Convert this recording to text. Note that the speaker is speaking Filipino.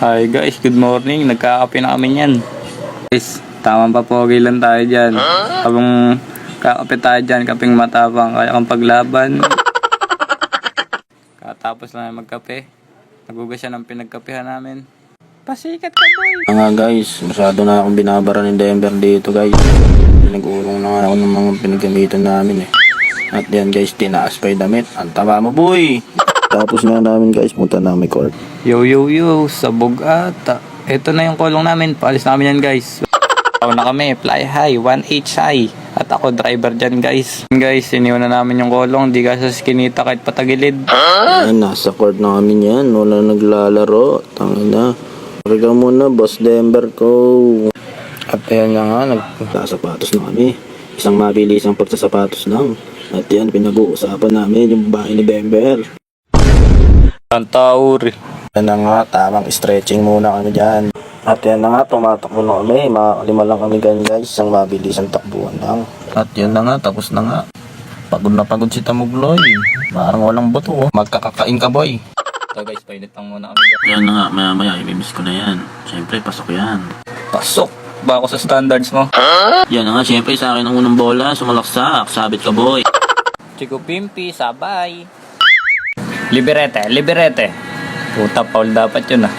Hi guys, good morning. Nagkakape na kami yan. Guys, tamang papogi lang tayo dyan. Habang kakape tayo dyan, kaping matapang, kaya kang paglaban. Katapos lang magkape. Nagugas siya ng pinagkapehan namin. Pasikat ka boy! Nga guys, masyado na akong binabara ni Denver dito guys. Nag-urong na nga ako ng mga pinagamitan namin eh. At yan guys, tinaas pa yung damit. Ang taba mo boy! Tapos nga namin guys, punta na kami court. Yo yo yo, sabog ata. Ito na yung kulong namin, paalis namin yan guys. Tawag na kami, fly high, 1H high. At ako driver dyan guys. Guys, iniwan na namin yung kulong, di ka sa skinita kahit patagilid. Yan, nasa court na kami yan. Wala naglalaro. Tangin na. Riga muna, boss Denver ko. At yan nga, nagsasapatos na kami. Isang mabilis ang pagsasapatos lang. At yan, pinag-uusapan namin yung bahay ni Denver. Ang tauri. Yan na nga, tamang stretching muna kami dyan. At yan na nga, tumatakbo na kami. Lima lang kami ganyan guys, isang mabilis ang takbuhan lang. At yan na nga, tapos na nga. Pagod na pagod si Tamugloy. Parang walang buto oh. Magkakakain ka boy. Ito guys, painit lang muna kami dyan. Yan na nga, maya imimiss ko na yan. Siyempre, pasok yan. Pasok! Ba ako sa standards mo? Yan na nga, siyempre sa akin ang unang bola, sumalaksak. Sabit ka boy. Chico Pimpi, sabay. Liberete, liberete. Puta, Paul dapat yun ah.